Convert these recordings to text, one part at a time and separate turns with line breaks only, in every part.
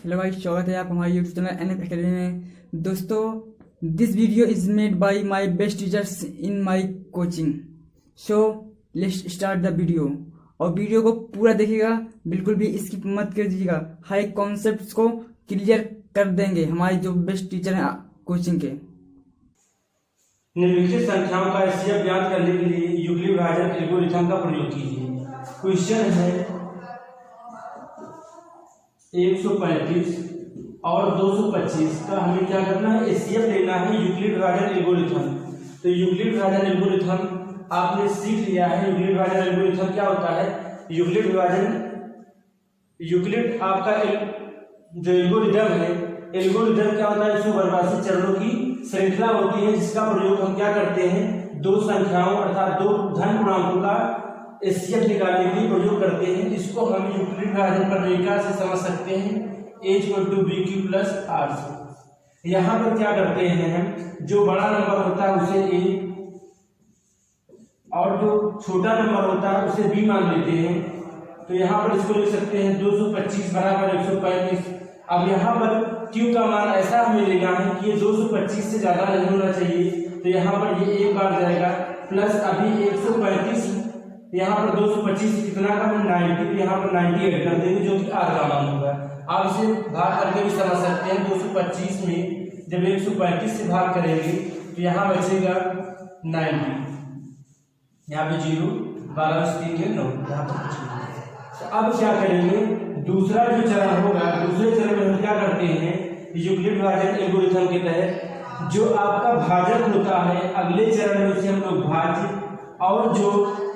Hello भाई, स्वागत है आप हमारे यूट्यूब चैनल NF Academy में। दोस्तों, this video is made by my best teachers in my coaching. So let's start the video. और वीडियो को पूरा देखिएगा, बिल्कुल भी स्किप मत कर दीजिएगा। हर एक कॉन्सेप्ट को क्लियर कर देंगे हमारे जो बेस्ट टीचर हैं कोचिंग के।
निम्नलिखित संख्याओं का एचसीएफ ज्ञात करने के लिए यूक्लिड विभाजन एल्गोरिथ्म का प्रयोग कीजिए। क्वेश्चन है 135 और 225 का हमें क्या करना है, एचसीएफ लेना है यूक्लिड विभाजन एल्गोरिथ्म। तो यूक्लिड विभाजन एल्गोरिथ्म आपने सीख लिया है। यूक्लिड विभाजन एल्गोरिथ्म क्या होता है? यूक्लिड आपका जो एल्गोरिथ्म है, एल्गोरिथ्म क्या होता है? 182 चरणों की श्रृंखला होती है, जिसका प्रयोग हम क्या करते हैं, दो संख्याओं अर्थात दो धन पूर्णांकों का एचसीएफ निकालने के लिए प्रयोग करते हैं। इसको हम यूक्लिड विभाजन प्रमेयिका से समझ सकते हैं, a=bq + r से। यहाँ पर क्या करते हैं हम, जो बड़ा नंबर होता है उसे a और जो छोटा नंबर होता है उसे b मान लेते हैं। तो यहाँ पर इसको लिख सकते हैं 225 बराबर 135। अब यहाँ पर q का मान ऐसा हमें लेना है कि ये 225 से ज्यादा नहीं होना चाहिए। तो यहाँ पर ये एक बार जाएगा प्लस अभी 135, यहाँ पर 225 कितना का 90, तो यहाँ पर 90 ऐड कर देंगे जो कि r का मान होगा। आप इसे भाग करके भी समझ सकते हैं। 225 में जब 135 से भाग करेंगे तो यहाँ बचेगा 90, यहाँ पे 0, 12 से 3 के 9, यहाँ पर कुछ नहीं। तो अब क्या करेंगे, दूसरा जो चरण होगा, दूसरे चरण में हम क्या करते हैं, यूक्लिड विभाजन एल्गोरिथ्म के तहत जो आपका भाजक होता है अगले चरण में उसे हम लोग भाज्य, और जो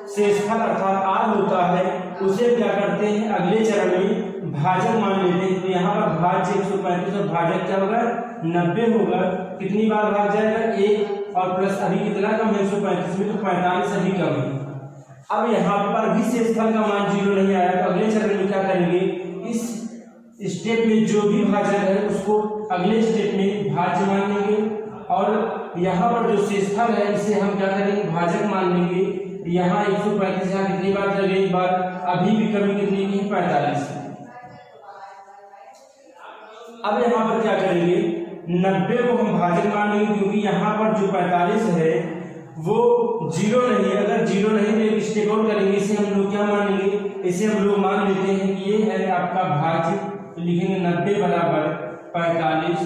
शेषफल अर्थात r होता है उसे क्या करते हैं, अगले चरण में भाजक मान लेते हैं। तो यहाँ पर भाज्य 135 और भाजक क्या होगा, 90 होगा। कितनी बार भाग जाएगा, 1, और प्लस अभी कितना कम है 135 में, तो 45 अभी कम है। अब यहाँ पर भी शेषफल का मान 0 नहीं आया, तो अगले चरण में क्या करेंगे, इस स्टेप में जो भी भाजक है उसको अगले स्टेप में भाज्य मान लेंगे, और यहाँ पर जो शेषफल है इसे हम क्या करेंगे, भाजक मान लेंगे। यहाँ 135 यहाँ कितनी बार चले, एक बार, अभी भी कमी कितनी की, 45। अब यहाँ पर क्या करेंगे, 90 को हम भाजक मान लेंगे, क्योंकि यहाँ पर जो 45 है वो 0 नहीं है। अगर 0 नहीं तो एक स्टेप और करेंगे, इसे हम लोग क्या मान लेंगे, इसे हम लोग मान लेते हैं कि ये है आपका भाज्य। तो लिखेंगे 90 बराबर 45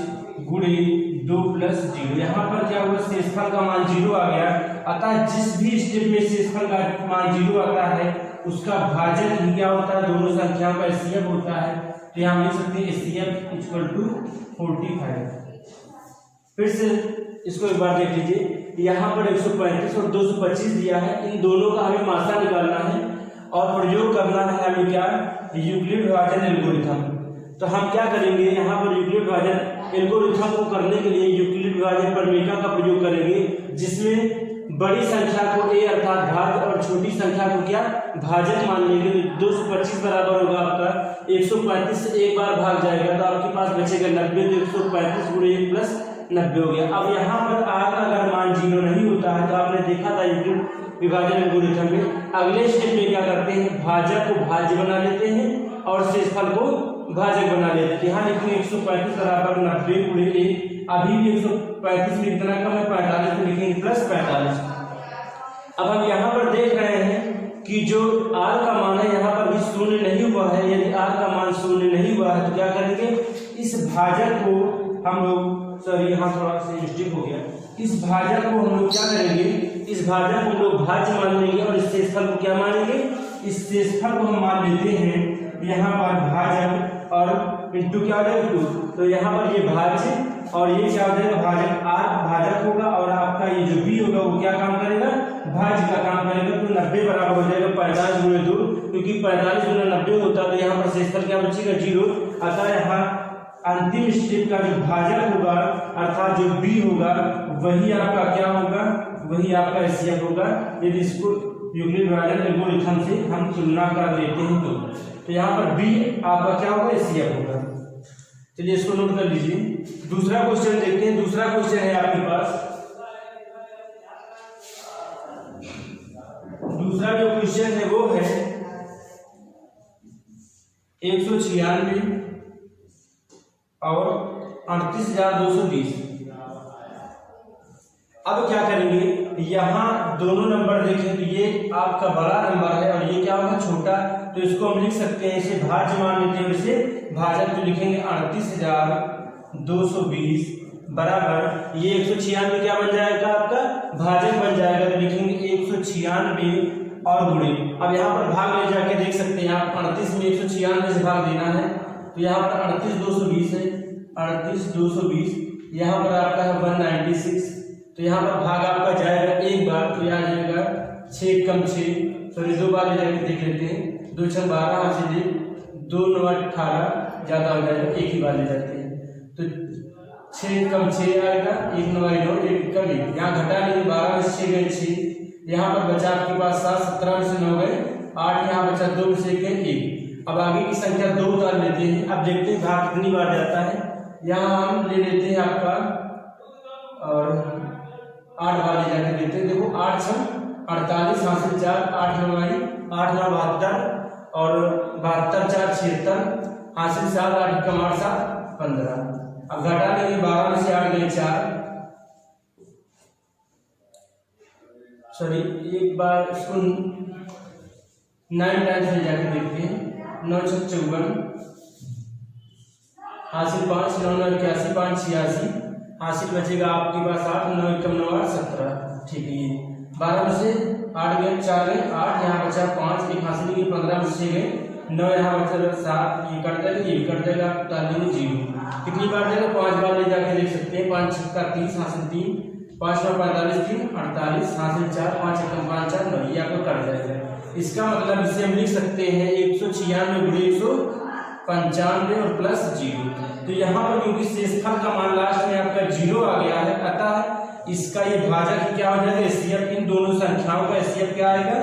गुणे 2 + 0। यहाँ पर क्या हुआ, शेषफल का मान 0 आ गया। अतः जिस भी स्टेप में शेषफल का मान 0 आता है उसका भाजक ही क्या होता है, दोनों संख्याओं का एचसीएफ होता है। तो यहाँ लिख सकते हैं एचसीएफ = 45। फिर से इसको एक बार देख लीजिए, यहाँ पर 135 और 225 दिया है, इन दोनों का हमें मात्रा निकालना है और प्रयोग करना है हमें क्या, यूक्लिड विभाजन एल्गोरिथ्म। तो हम क्या करेंगे, यहाँ पर यूक्लिड विभाजन एल्गोरिथ्म को करने के लिए यूक्लिड विभाजन प्रमेयिका का प्रयोग करेंगे, जिसमें बड़ी संख्या को a अर्थात भाज्य और छोटी संख्या को क्या, भाजक मान लेंगे। 225 बराबर होगा आपका 135 से एक बार भाग जाएगा, तो आपके पास बचेगा 90। तो 135 गुणे 1 + 90 हो गया। अब यहाँ पर r का अगर मान 0 नहीं होता है, तो आपने देखा था यूक्लिड विभाजन एल्गोरिथ्म में अगले स्टेप में क्या करते हैं, भाजक को भाज्य बना लेते हैं और शेषफल को भाजक बना लेते हैं। यहाँ लिखेंगे 135 बराबर 90 गुणे 1, अभी भी 135 में कितना कम है, 45, तो लिखेंगे +45। अब हम यहाँ पर देख रहे हैं कि जो r का मान है यहाँ पर भी 0 नहीं हुआ है। यदि r का मान 0 नहीं हुआ है तो क्या करेंगे, इस भाजक को हम लोग, सॉरी यहाँ थोड़ा सा मिस्टेक हो गया, इस भाजक को हम लोग क्या करेंगे, इस भाजक को हम लोग भाज्य मान लेंगे और इस शेषफल को क्या मानेंगे, इस शेषफल को हम मान लेते हैं यहाँ पर भाजक और इंटू क्या हो जाएगा 2। तो यहाँ पर ये भाज्य और ये क्या हो जाएगा, भाजक, r भाजक होगा और आपका ये जो b होगा वो क्या काम करेगा, भाज्य का काम करेगा। तो 90 बराबर हो जाएगा 45 गुणे 2, क्योंकि 45 गुणे 90 होता है। तो यहाँ पर शेषफल क्या बचेगा, 0। अतः यहाँ अंतिम स्टेप का जो भाजक होगा अर्थात जो b होगा वही आपका क्या होगा, वही आपका एचसीएफ होगा। यदि इसको यूक्लिड विभाजन एल्गोरिथ्म से हम तुलना कर लेते हैं तो यहाँ पर b आपका क्या होगा, एचसीएफ होगा। चलिए इसको नोट कर लीजिए। दूसरा क्वेश्चन देखते हैं। दूसरा क्वेश्चन है आपके पास, दूसरा जो क्वेश्चन है वो है 196 और 38,220। अब क्या करेंगे, यहाँ दोनों नंबर देखें तो ये आपका बड़ा नंबर है और ये क्या होगा छोटा, तो इसको हम लिख सकते हैं, इसे भाज्य मान लेते हैं, इसे भाजक तो लिखेंगे 38,220 बराबर ये 196 क्या बन जाएगा आपका भाजक बन जाएगा, तो लिखेंगे 196 और गुणे। अब यहाँ पर भाग ले जाके देख सकते हैं आप, 38 में 196 से भाग देना है तो यहाँ पर 38,220 है, 38,220 यहाँ पर आपका है 196, तो यहाँ पर भाग आपका जाएगा एक बार तो यह आ जाएगा 6 कम 6, सॉरी 2 बार ले जाके देख लेते हैं, 2 6 12 हासिल 2 9 18 ज्यादा हो जाएगा, एक ही बार ले जाते हैं तो 6 कम 6 आएगा, 1 9 9 1 कम 1, यहाँ घटा लेंगे 12 में 6 गए 6, यहाँ पर बचा आपके पास 7 17 में से 9 गए 8, यहाँ बचा 2 में से 1 1। अब आगे की संख्या 2 उतार लेते हैं, अब देखते हैं भाग कितनी बार जाता है, यहाँ हम ले लेते हैं आपका और 8 बार ले जाकर देते हैं, देखो 8 6 48 हासिल 4 8 9 8 9 72 और 72 4 76 हासिल 7 8 कम 8 7 15। अब घटा लेंगे 12 में से 8 गए 4, सॉरी एक बार इसको 9 टाइम्स ले जाकर देखते हैं, 9 6 54 हासिल 5 9 9 81 5 86 हासिल बचेगा आपके पास 8 9 कम 9 8 17, ठीक है। ये 12 में से 8 गए 4 गए 8, यहाँ बचा 5 1 हासिल की 15 में से गए 9, यहाँ बचा 7 ये कट जाएगा, ये कट जाएगा, डाल देंगे 0। कितनी बार जाएगा 5 बार ले जाके देख सकते हैं, 5 6 30 हासिल 3 5 9 45 3 48 हासिल 4 5 1 5 4 9, ये आपको कट जाएगा। इसका मतलब इसे हम लिख सकते हैं 196 गुणे 195 और प्लस 0। तो यहाँ पर क्योंकि शेषफल का मान लास्ट में आपका 0 आ गया है, अतः इसका ये भाजक क्या हो जाएगा एचसीएफ, इन दोनों संख्याओं का एचसीएफ क्या आएगा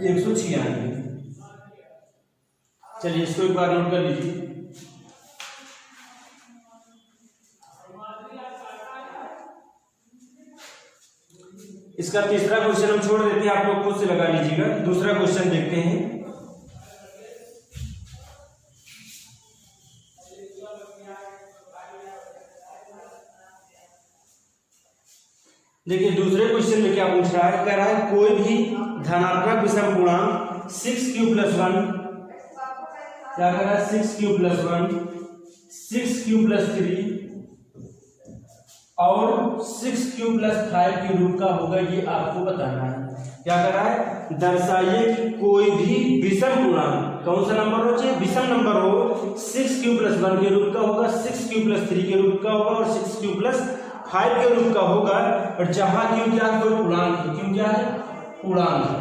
196। चलिए इसको एक बार नोट कर लीजिए। इसका तीसरा क्वेश्चन हम छोड़ देते हैं, आप लोग खुद से लगा लीजिएगा। दूसरा क्वेश्चन देखते हैं। देखिए दूसरे क्वेश्चन में क्या पूछ रहा है, कह रहा है कोई भी धनात्मक विषम पूर्णांक 6q + 1 क्या कह रहा है 6q + 1 6q + 3 और 6q + 5 के रूप का होगा, ये आपको बताना है। क्या कर रहा है, दर्शाइए कि कोई भी विषम पूर्णांक, कौन सा नंबर हो चाहे विषम नंबर हो, 6q + 1 के रूप का होगा, 6q + 3 के रूप का होगा और 6q + 5 के रूप का होगा, और जहां q क्या है कोई पूर्णांक है, q क्या है पूर्णांक है।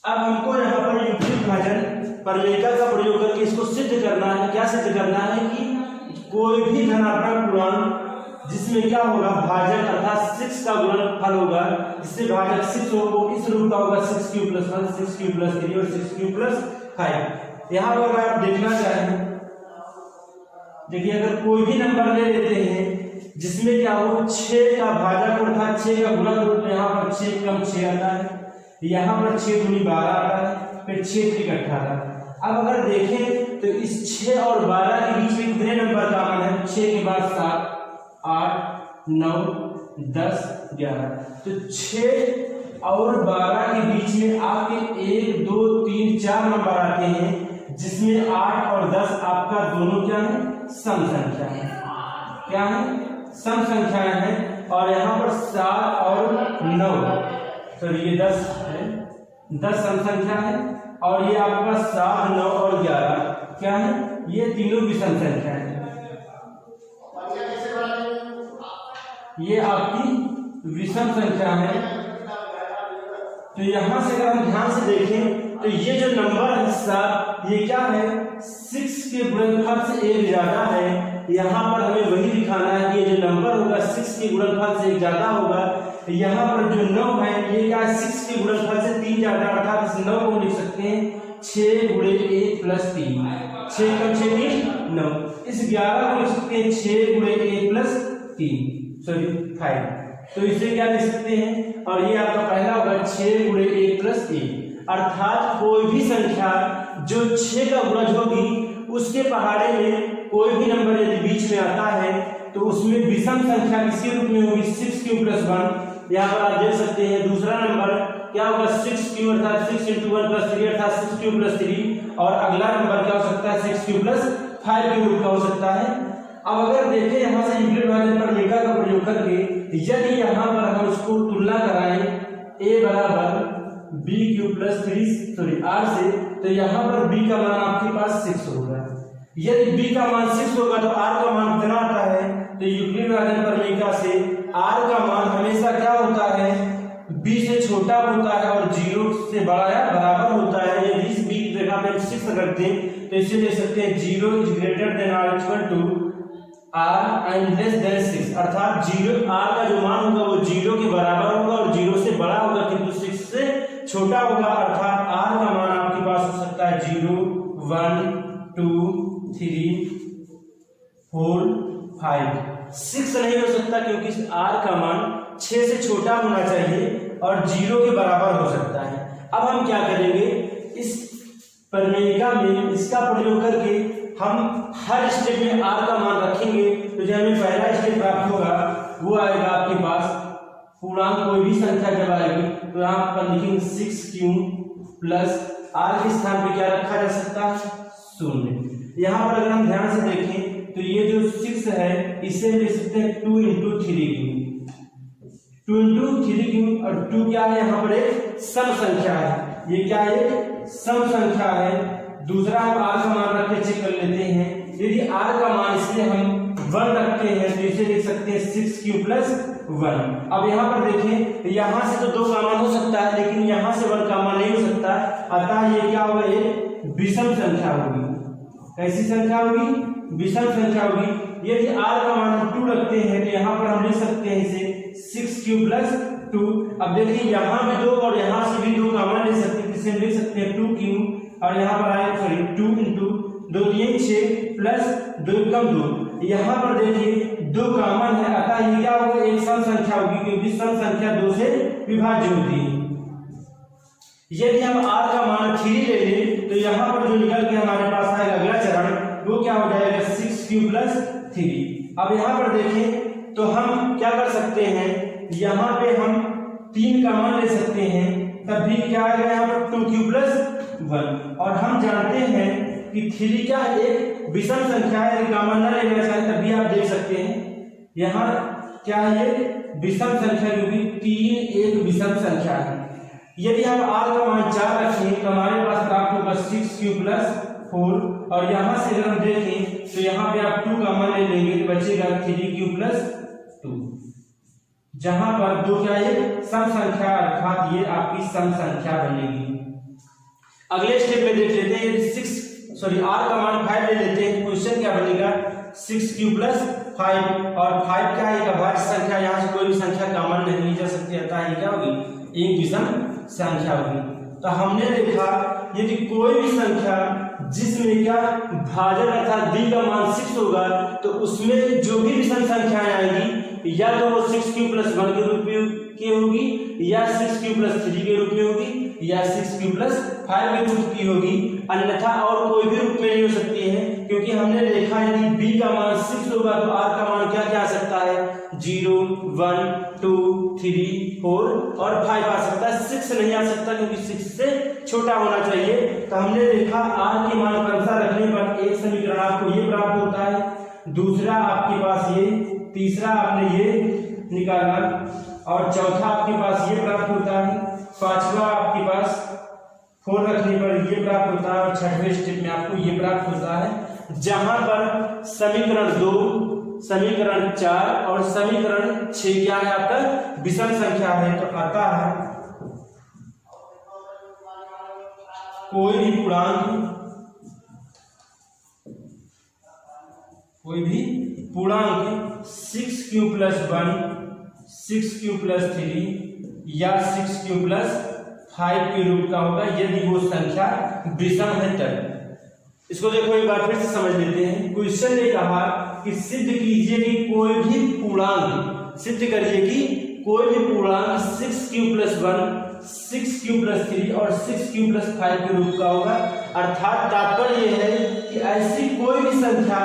अब हमको यहाँ पर युक्तिक भाजन प्रमेयिका का प्रयोग करके इसको सिद्ध करना है। क्या सिद्ध करना है कि कोई भी धनात्मक पूर्णांक जिसमें क्या होगा भाजक अर्थात 6 का गुणनफल होगा, जिससे भाजक 6 होगा, इस रूप का होगा 6q + 1 6q + 3 और 6q + 5। यहाँ पर अगर आप देखना चाहें, देखिए अगर कोई भी नंबर ले लेते हैं जिसमें क्या हो 6 का भाजक अर्थात 6 का गुणन रूप, यहाँ पर 6 कम 6 आता है, यहाँ पर 6 दूनी 12 आता है, फिर 6 3 18। अब अगर देखें तो इस 6 और 12 के बीच में कितने नंबर का मान है, 6 के बाद 7 8 9 10 11, तो 6 और 12 के बीच में आपके 1 2 3 4 नंबर आते हैं, जिसमें 8 और 10 आपका दोनों क्या है सम संख्या है। क्या है सम संख्याएं हैं, और यहाँ पर 7 और 9 तो ये 10 है, 10 सम संख्या है, और ये आपका 7 9 और 11 क्या है, ये तीनों विषम संख्या है। ये आपकी विषम संख्या है। तो यहां से अगर हम ध्यान से देखें तो ये जो नंबर है 7, ये क्या है 6 के गुणनफल से 1 ज्यादा है। यहाँ पर हमें वही दिखाना है कि ये जो नंबर होगा 6 के गुणनफल से 1 ज्यादा होगा। यहाँ पर जो 9 है ये क्या है 6 के गुणनफल से 3 ज्यादा, अर्थात इस 9 को लिख सकते हैं 6 × 1 + 3 6 कम 6 3 9। इस 11 को लिख सकते हैं 6 × 1 + 3 सॉरी 5। तो इसे क्या लिख सकते हैं, और ये आपका पहला होगा 6 × 1 + 1। अर्थात कोई भी संख्या जो 6 का गुणज होगी उसके पहाड़े में कोई भी नंबर यदि बीच में आता है तो उसमें विषम संख्या किसी रूप में होगी 6q + 1। यहाँ पर आप देख सकते हैं दूसरा नंबर क्या होगा 6q अर्थात 6 × 1 + 3 अर्थात 6q + 3 और अगला नंबर क्या हो सकता है 6q + 5 के रूप का हो सकता है। अब अगर देखें यहाँ से इंप्लीड विभाजन पर मेगा का प्रयोग करके यदि यहाँ पर हम उसको तुलना कराएं a बराबर bq + 3 r से तो यहाँ पर b का मान आपके पास 6 होगा। यदि b का मान 6 होगा तो r का मान कितना आता है तो यूक्लिड विभाजन पर मेगा से r का मान हमेशा क्या होता है b से छोटा होता है और 0 से बड़ा या बराबर होता है। यदि इस b की जगह पे 6 रख दें तो इसे ले सकते हैं 0 > r = r and less than 6 अर्थात 0 r का जो मान होगा वो 0 के बराबर होगा और 0 से बड़ा होगा किंतु 6 से छोटा होगा अर्थात r का मान आपके पास हो सकता है 0 1 2 3 4 5 6 नहीं हो सकता क्योंकि r का मान 6 से छोटा होना चाहिए और 0 के बराबर हो सकता है। अब हम क्या करेंगे इस परिमेयिका में इसका प्रयोग करके हम हर स्टेप में r का मान रखेंगे तो जो हमें पहला स्टेप प्राप्त होगा वो आएगा आपके पास पूर्णांक कोई भी संख्या जब आएगी तो यहाँ पर लिखेंगे 6q + r के स्थान पे क्या रखा जा सकता है 0। यहाँ पर अगर हम ध्यान से देखें तो ये जो 6 है इसे ले सकते हैं 2 × 3q 2 × 3q और 2 क्या है यहाँ पर एक सम संख्या है। ये क्या है सम संख्या है। दूसरा हम r का मान रख के चेक कर लेते हैं। यदि r का मान इसलिए हम 1 रखते हैं तो इसे लिख सकते हैं 6q + 1। अब यहाँ पर देखें यहाँ से तो 2 का मान हो सकता है लेकिन यहाँ से 1 का मान नहीं हो सकता अतः ये क्या होगा एक विषम संख्या होगी। कैसी संख्या होगी विषम संख्या होगी। यदि r का मान हम 2 रखते हैं तो यहाँ पर हम लिख सकते हैं इसे 6q + 2। अब देखिए यहाँ भी 2 और यहाँ से भी 2 का मान ले सकते हैं इसे लिख सकते हैं 2q और यहाँ पर आए 2 × 2 3 6 प्लस 2 कम 2 यहाँ पर देखिए 2 कॉमन है अतः ये क्या होगा एक सम संख्या होगी क्योंकि सम संख्या 2 से विभाज्य होती है। यदि हम r का मान 3 ले लें तो यहाँ पर जो निकल के हमारे पास आएगा अगला चरण वो क्या हो जाएगा 6q + 3। अब यहाँ पर देखें तो हम क्या कर सकते हैं यहाँ पे हम 3 का मान ले सकते हैं तब भी क्या आएगा यहाँ पर 2q + 1 और हम जानते हैं कि 3 क्या एक विषम संख्या है यदि कॉमन न लेना चाहे तब भी आप देख सकते हैं यहाँ क्या है विषम संख्या क्योंकि 3 एक विषम संख्या है। यदि हम r का मान 4 रखें तो हमारे पास प्राप्त होगा 6q + 4 और यहाँ से अगर हम देखें तो यहाँ पे आप 2 का मान ले लेंगे तो बचेगा 3q + 2 जहां पर 2 क्या है सम संख्या अर्थात ये आपकी सम संख्या बनेगी। अगले स्टेप में देख लेते हैं यदि r का मान 5 ले लेते हैं क्वेश्चन क्या बनेगा 6q + 5 और 5 क्या है एक अभाज्य संख्या यहाँ से कोई भी संख्या कॉमन नहीं ली जा सकती अतः ये क्या होगी एक विषम संख्या होगी। तो हमने देखा यदि कोई भी संख्या जिसमें क्या भाजक अर्थात b का मान 6 होगा तो उसमें जो भी विषम संख्याएं आएंगी या तो वो 6q + 1 के रूप में की होगी या 6q + 3 के रूप में होगी या 6q + 5 के रूप की होगी अन्यथा और कोई भी रूप में नहीं हो सकती है क्योंकि हमने देखा यदि b का मान 6 होगा तो r का मान क्या क्या आ सकता है 0 1 2 3 4 और 5 आ सकता है 6 नहीं आ सकता क्योंकि 6 से छोटा होना चाहिए। तो हमने देखा r के मान क्रमशः रखने पर एक समीकरण आपको ये प्राप्त होता है दूसरा आपके पास ये तीसरा आपने ये निकाला और चौथा आपके पास ये प्राप्त होता है पांचवा आपके पास 4 रखने पर ये प्राप्त होता है और छठवें स्टेप में आपको ये प्राप्त होता है जहां पर समीकरण 2 समीकरण 4 और समीकरण 6 क्या है आपका विषम संख्या है। तो आता है कोई भी पूर्णांक 6q + 1 6q + 3 या 6q + 5 के रूप का होगा यदि वो संख्या विषम है तब। इसको देखो एक बार फिर से समझ लेते हैं। क्वेश्चन ने कहा कि सिद्ध कीजिए कि कोई भी पूर्णांक सिद्ध करिए कि कोई भी पूर्णांक 6q + 1 6q+3 और 6q+5 के रूप का होगा। अर्थात तात्पर्य यह है कि ऐसी कोई भी संख्या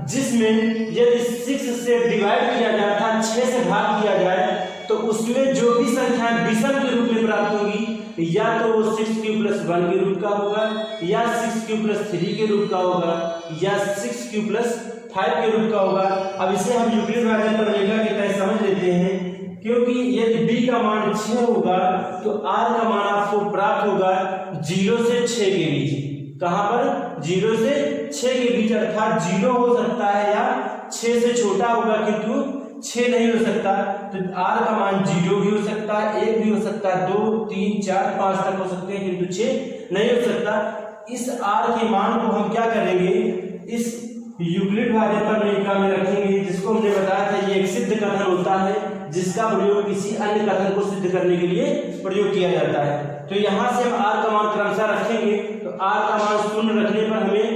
जिसमें यदि 6 से डिवाइड किया जाए था, 6 से भाग किया जाए, तो उसमें जो भी संख्या विषम के रूप में प्राप्त होगी या तो वो 6q+1 के रूप का होगा, या 6q+3 के रूप का होगा, या 6q+5 के रूप का होगा। अब इसे हम यूक्लिड भाजन प्रमेय की तरह समझ लेते हैं, क्योंकि यदि b का मान 6 होगा तो r का मान आपको प्राप्त होगा 0 से 6 के बीच। कहां पर? 0 से 6 के बीच, अर्थात 0 हो सकता है या 6 से छोटा होगा, किंतु 6 नहीं हो सकता। तो r का मान 0 भी हो सकता है, 1 भी हो सकता है, 2, 3, 4, 5 तक हो सकते हैं, किंतु 6 नहीं हो सकता। इस r के मान को हम क्या करेंगे? इस यूक्लिड भाजन प्रमेय में रखेंगे, जिसको हमने बताया था ये एक सिद्ध कथन होता है, जिसका प्रयोग किसी अन्य कथन को सिद्ध करने के लिए प्रयोग किया जाता है। तो यहां से हम r का मान क्रमशः रखेंगे, तो r का मान 0 रखने पर हमें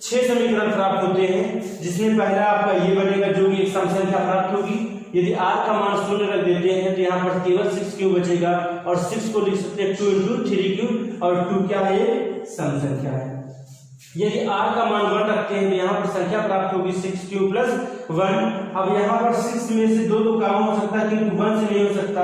6 समीकरण प्राप्त होते हैं, जिसमें पहला आपका ये बनेगा जो कि एक सम संख्या प्राप्त होगी। यदि r का मान 0 रख देते हैं तो यहाँ पर केवल 6q बचेगा, और 6 को लिख सकते हैं 2 × 3q, और 2 क्या है? सम संख्या है। यदि r का मान 1 रखते हैं तो यहाँ पर संख्या प्राप्त होगी 6q+1। अब यहाँ पर 6 में से 2 काम हो सकता है, किंतु 1 से नहीं हो सकता,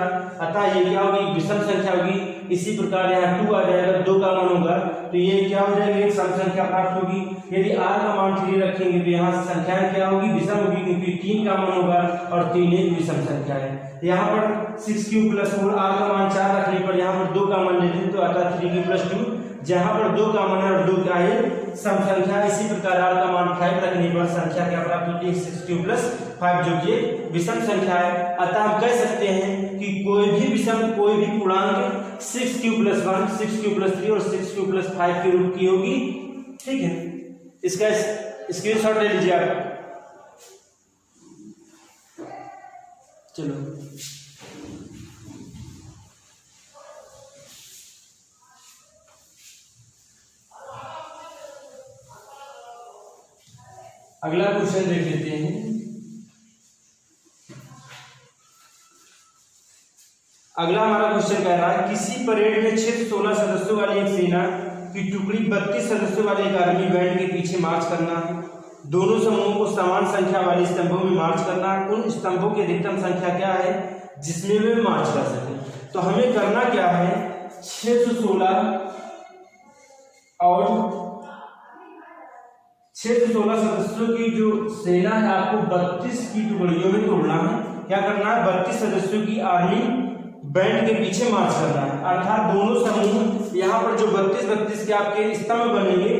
अतः ये क्या होगी? विषम संख्या होगी। इसी प्रकार यहाँ 2 आ जाएगा, 2 का मान होगा, तो ये क्या हो जाएगी? एक सम संख्या प्राप्त होगी। यदि r का मान 3 रखेंगे तो यहाँ से संख्या क्या होगी? विषम होगी, क्योंकि 3 का मान होगा और 3 एक विषम संख्या है। यहाँ पर 6q+4, r का मान 4 रखने पर यहाँ पर 2 का मान लेते हैं, तो आता 3q+2, जहां पर 2 का मान है और 2 क्या है? सम संख्या। इसी प्रकार r का मान 5 रखने पर संख्या क्या प्राप्त होती है? 6q+5, जो कि विषम संख्या है। अतः हम कह सकते हैं कि कोई भी विषम, कोई भी पूर्णांक 6q+1, 6q+3 और 6q+5 के रूप की होगी। ठीक है, इसका स्क्रीनशॉट ले लीजिए आप। चलो अगला क्वेश्चन देख लेते हैं। अगला हमारा क्वेश्चन कह रहा है, किसी परेड में 6 से 16 सदस्यों वाली एक सेना की टुकड़ी 32 सदस्यों वाले एक आर्मी बैंड के पीछे मार्च करना है। दोनों समूहों को समान संख्या वाले स्तंभों में मार्च करना है। उन स्तंभों की अधिकतम संख्या क्या है जिसमें वे मार्च कर सके? तो हमें करना क्या है? 6 से 16 और 6 से 16 सदस्यों की जो सेना है, आपको 32 की टुकड़ियों में तोड़ना है। क्या करना है? 32 सदस्यों की आर्मी बैंड के पीछे मार्च करना है। अर्थात दोनों समूह यहाँ पर जो 32 के आपके स्तंभ बनेंगे,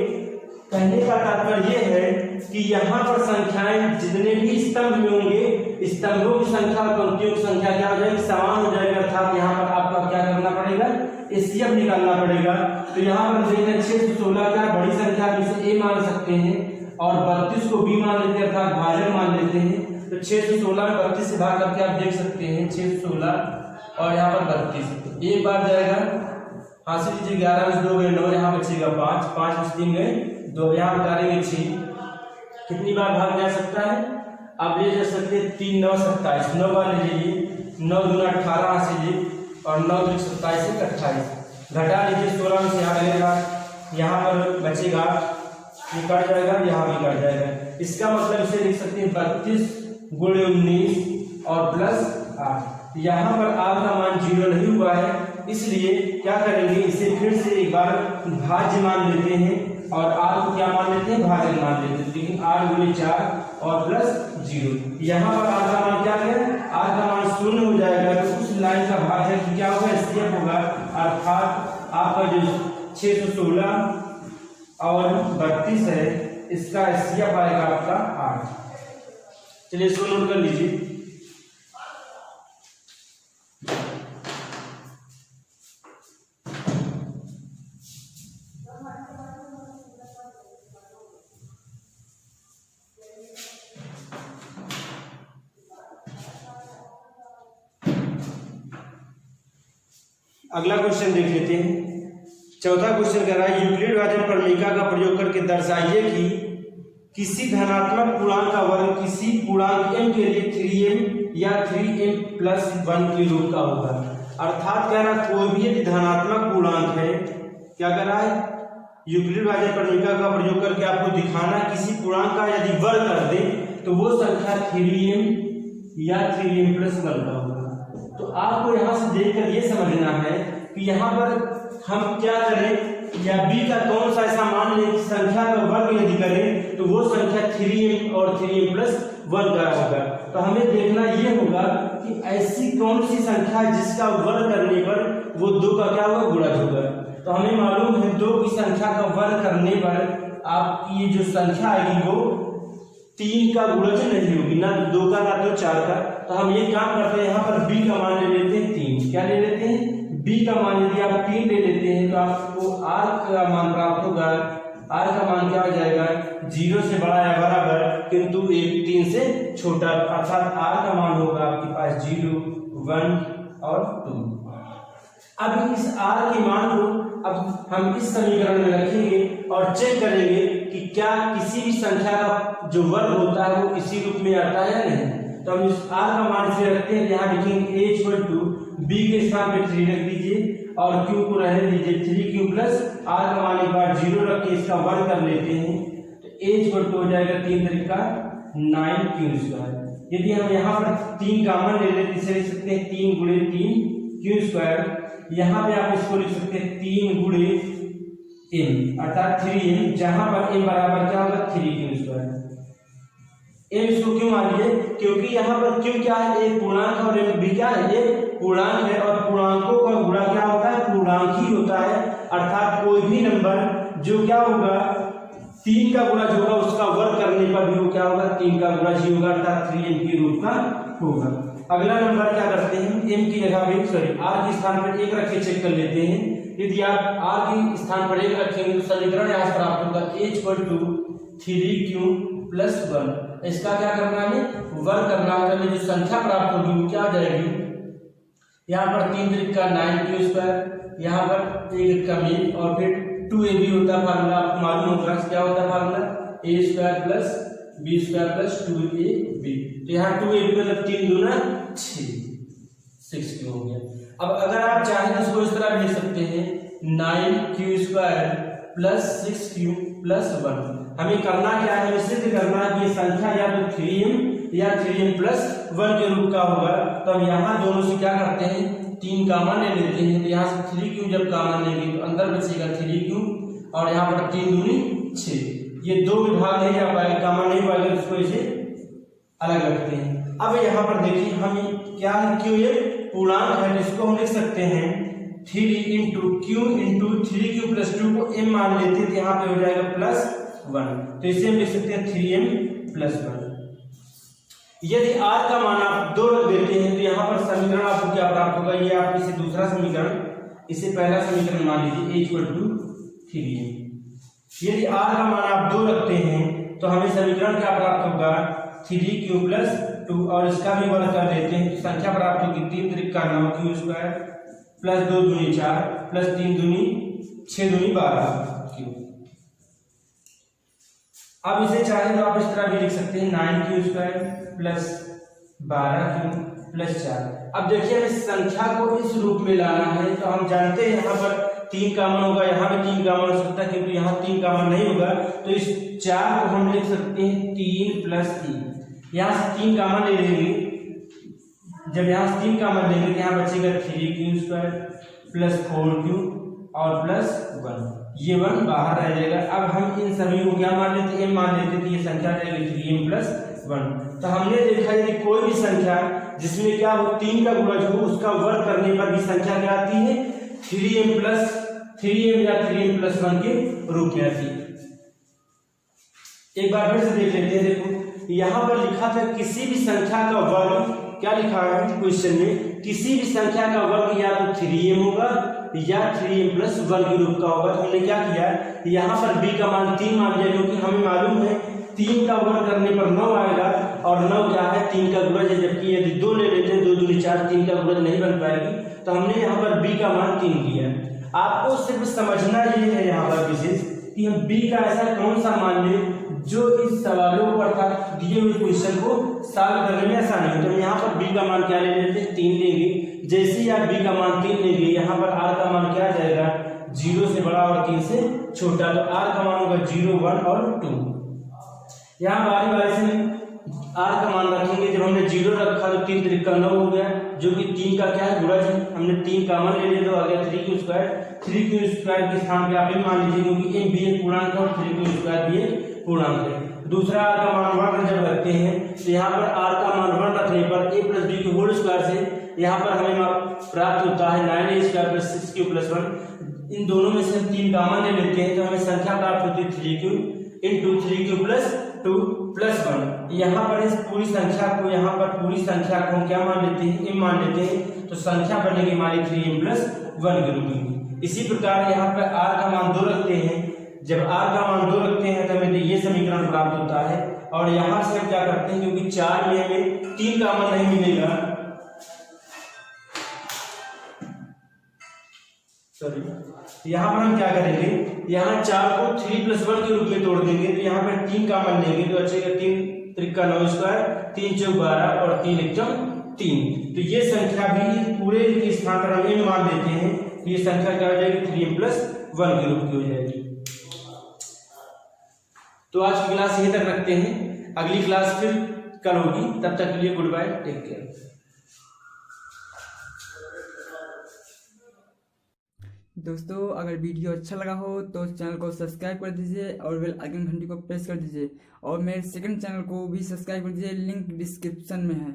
कहने का तात्पर्य यह है कि यहाँ पर संख्याएं जितने भी स्तंभ में होंगे, स्तंभों की संख्या और पंक्तियों की संख्या क्या हो जाएगी? समान हो जाएगी। अर्थात यहाँ पर आपका क्या करना पड़ेगा? एचसीएफ निकालना पड़ेगा। तो यहाँ पर देखें 6 से 16 क्या बड़ी संख्या जिसे ए मान सकते हैं, और 32 को बी मान लेते हैं, अर्थात भाजक मान लेते हैं। तो 6 से 16 में 32 से भाग करके आप देख सकते हैं 6 से 16 और यहाँ पर 32 एक बार जाएगा। हासिल लीजिए 11 में 2 गए 9, यहाँ बचेगा 5, 5 में 3 गए 2, यहाँ उतारेंगे 6। कितनी बार भाग जा सकता है? आप ले जा सकते हैं 3 9 27, 9 बार ले लीजिए, 9 दूना 18 हासिल, और 9 दूनी 27 से 28 घटा लीजिए 16 में से यहाँ लगेगा, यहाँ पर बचेगा, ये कट जाएगा, यहाँ भी कट जाएगा। इसका मतलब इसे लिख सकते हैं 32 गुणे 19 और प्लस 8। यहाँ पर r का मान 0 नहीं हुआ है, इसलिए क्या करेंगे? इसे फिर से एक बार भाज्य मान लेते हैं और r को क्या मान लेते हैं? भाजक मान लेते हैं। लेकिन 8 गुणे 4 और प्लस 0, यहाँ पर r का मान क्या है? r का मान 0 हो जाएगा। तो उस लाइन का भाजक क्या होगा? एचसीएफ होगा। अर्थात आपका जो 6 से 16 और 32 है, इसका एचसीएफ आएगा आपका 8। चलिए इसको नोट कर लीजिए। अगला क्वेश्चन देख लेते हैं। चौथा क्वेश्चन कह रहा है, यूक्लिड भाजन प्रमेयिका का प्रयोग करके दर्शाइए कि किसी धनात्मक पूर्णांक का वर्ग किसी पूर्णांक m के लिए 3m या 3m+1 के रूप का होगा। अर्थात कह रहा कोई भी यदि धनात्मक पूर्णांक है, क्या कर रहा है, यूक्लिड भाज्य प्रमेय का प्रयोग करके आपको दिखाना किसी पूर्णांक का यदि वर्ग कर दे तो वो संख्या 3m या 3m प्लस 1 का होगा। तो आपको यहाँ से देखकर ये समझना है कि यहाँ पर हम क्या करें, या b का कौन सा ऐसा मान लें कि संख्या का वर्ग यदि करें तो वो संख्या 3m और 3m प्लस 1 का होगा। तो हमें देखना ये होगा कि ऐसी कौन सी संख्या जिसका वर्ग करने पर वो 2 का क्या होगा, गुणज होगा। तो हमें मालूम है 2 की संख्या का वर्ग करने पर आपकी ये जो संख्या आएगी वो 3 का गुणज नहीं होगी, ना 2 का ना तो 4 का। तो हम ये काम करते हैं, यहाँ पर b का मान ले लेते हैं 3। क्या ले लेते हैं, b का मान यदि आप 3 ले लेते हैं तो आपको r का मान प्राप्त होगा। r का मान क्या हो जाएगा, 0 से बड़ा या बराबर किंतु 3 से छोटा, अर्थात r का मान होगा आपके पास 0, 1 और 2। अब इस r के मान को अब हम इस समीकरण में रखेंगे और चेक करेंगे कि क्या किसी भी संख्या का जो वर्ग होता है वो इसी रूप में आता है या नहीं। तो हम इस r का मान से रखते हैं, यहाँ लिखेंगे a इक्वल टू b के स्थान पे 3 रख दीजिए और q को रहने दीजिए 3q प्लस r का मान एक बार 0 रख के इसका वर्ग कर लेते हैं। तो a इक्वल टू हो जाएगा 3 तरीका 9q²। यदि हम यहाँ पर 3 कॉमन ले लेते इसे लिख सकते हैं 3 गुणे 3q²। यहाँ पे आप इसको लिख सकते हैं 3 गुणे m अर्थात 3m, जहां पर m बराबर क्या होगा 3q²। m इसको क्यों मान लिए, क्योंकि यहाँ पर q क्या है, एक पूर्णांक और m भी क्या है, एक पूर्णांक है और पूर्णांकों का गुणा क्या होता है, पूर्णांक ही होता है। अर्थात कोई भी नंबर जो क्या होगा 3 का गुणज होगा उसका वर्ग करने पर भी वो क्या होगा 3 का गुणज ही होगा, अर्थात 3m के रूप का होगा। अगला नंबर क्या करते हैं, m की जगह पे r के स्थान पर 1 रख के चेक कर लेते हैं। यदि आप r के स्थान पर 1 रखेंगे तो समीकरण यहाँ प्राप्त होगा a equal to 3q plus 1। इसका क्या करना है, वर्ग करना है। जो संख्या प्राप्त होगी वो क्या हो जाएगी, यहाँ पर 3 तरीका 9q², यहाँ पर 1 कमी और फिर 2ab होता है फार्मूला, आपको मालूम होगा क्या होता है formula, a² plus b² plus 2ab। तो यहाँ 2ab मतलब 3 दूना 6q हो गया। अब अगर आप चाहें तो इसको इस तरह भी लिख सकते हैं 9q² प्लस 6q प्लस 1। हमें करना क्या है, हमें सिद्ध करना है कि ये संख्या या तो 3m या 3m प्लस 1 के रूप का होगा। तो हम यहाँ दोनों से क्या करते हैं, 3 कॉमन ले लेते हैं। तो यहाँ से 3q जब कॉमन लेंगे तो अंदर बचेगा 3q और यहाँ पर 3 दूनी 6। ये 2 विभाग नहीं आ पाएगा, कॉमन नहीं पाएगा, इसको इसे अलग रखते हैं। अब यहाँ पर देखिए हमें क्या है, क्यों ये पूर्णांक है जिसको हम लिख सकते हैं 3 into q into 3q plus 2 को m मान लेते हैं तो यहाँ पे हो जाएगा प्लस 1। तो इसे हम लिख सकते हैं 3m प्लस 1। यदि r का मान आप 2 रख देते हैं तो यहाँ पर समीकरण आपको क्या प्राप्त होगा, ये आप इसे दूसरा समीकरण, इसे पहला समीकरण मान लीजिए a इक्वल टू 3m। यदि r का मान आप 2 रखते हैं तो हमें समीकरण क्या प्राप्त होगा 3q प्लस 2 और इसका भी वर्ग कर देते हैं तो संख्या प्राप्त होगी 3 तरीका 9q² प्लस 2 दूनी 4 प्लस 3 दूनी 6 दूनी 12q। अब इसे चाहे तो आप इस तरह भी लिख सकते हैं 9q² प्लस 12q प्लस 4। अब देखिए इस संख्या को इस रूप में लाना है तो हम जानते हैं यहाँ पर 3 कॉमन होगा, यहाँ भी 3 कॉमन हो सकता है क्योंकि यहाँ 3 कॉमन नहीं होगा। तो इस 4 को हम लिख सकते हैं 3 प्लस 3। यहाँ से 3 कॉमन ले लेंगे, जब यहाँ से 3 कॉमन लेंगे तो यहाँ बचेगा 3q² प्लस 4q और प्लस 1, ये 1 बाहर रह जाएगा। अब हम इन सभी को क्या मान लेते हैं, m मान लेते थे, ये संख्या जाएगी 3m प्लस 1। तो हमने देखा यदि कोई भी संख्या जिसमें क्या हो 3 का गुणज हो उसका वर्ग करने पर भी संख्या क्या आती है 3m या 3m प्लस 1 के रूप में आती है। एक बार फिर से देख लेते हैं, देखो यहाँ पर लिखा था किसी भी संख्या का वर्ग, क्या लिखा है क्वेश्चन में, किसी भी संख्या का वर्ग या तो 3m होगा या 3m प्लस 1 के रूप का होगा। तो हमने क्या किया, यहाँ पर b का मान 3 मान लिया क्योंकि हमें मालूम है 3 का वर्ग करने पर 9 आएगा और 9 क्या है 3 का गुणज है, जबकि यदि 2 ले लेते हैं 2 दूनी 4, 3 का गुणज नहीं बन पाएगी। तो हमने यहाँ पर b का मान 3 लिया। आपको सिर्फ समझना ये है यहाँ पर विशेष कि हम b का ऐसा कौन सा मान लें जो इस सवालों को अर्थात दिए हुए क्वेश्चन को सॉल्व करने में आसानी हो। तो हम यहाँ पर b का मान क्या ले लेते हैं 3 लेंगे, जैसे ही आप b का मान 3 लेंगे, यहाँ पर r का मान क्या आ जाएगा, 0 से बड़ा और 3 से छोटा, तो r का मान होगा 0, 1 और 2। यहाँ बारी बारी से r का मान रखेंगे। जब हमने 0 रखा तो 3 3 का 9 हो गया, जो कि 3 का क्या है, गुणज है। हमने 3 कॉमन ले लिया तो आ गया 3 क्यू स्क्वायर के स्थान पे आप ये मान लीजिए, क्योंकि m भी एक पूर्णांक है और 3 क्यू स्क्वायर भी एक पूर्णांक है। दूसरा r का मान 1 जब रखते हैं तो यहाँ पर r का मान 1 रखने पर a प्लस b के होल स्क्वायर से यहाँ पर हमें प्राप्त होता है 9a square plus 6q plus 1। इन दोनों में से हम 3 कॉमन ले लेते हैं तो हमें संख्या प्राप्त होती है 3q into 3q plus 2 plus 1। यहाँ पर इस पूरी संख्या को, यहाँ पर पूरी संख्या को हम क्या मान लेते हैं, m मान लेते हैं, तो संख्या बनेगी हमारी 3m प्लस 1 के रूप में। इसी प्रकार यहाँ पर r का मान 2 रखते हैं। जब r का मान 2 रखते हैं तो हमें ये समीकरण प्राप्त होता है। और यहाँ से हम क्या करते हैं, क्योंकि 4 में हमें 3 कॉमन नहीं मिलेगा, सॉरी, यहाँ पर हम क्या करेंगे, यहाँ 4 को 3 प्लस 1 के रूप में तोड़ देंगे, तो यहाँ पर 3 कॉमन लेंगे तो बचेगा 3 3 का 9 स्क्वायर, 3 चौक 12 और 3 एकम 3। तो ये संख्या भी पूरे के स्थान पर हम मान देते हैं, तो ये संख्या क्या हो जाएगी, 3m प्लस 1 के रूप की हो जाएगी। तो आज की क्लास यहीं तक रखते हैं, अगली क्लास फिर कल होगी। तब तक के लिए गुड बाय, टेक केयर।
दोस्तों अगर वीडियो अच्छा लगा हो तो चैनल को सब्सक्राइब कर दीजिए और बेल आइकन घंटी को प्रेस कर दीजिए, और मेरे सेकंड चैनल को भी सब्सक्राइब कर दीजिए, लिंक डिस्क्रिप्शन में है।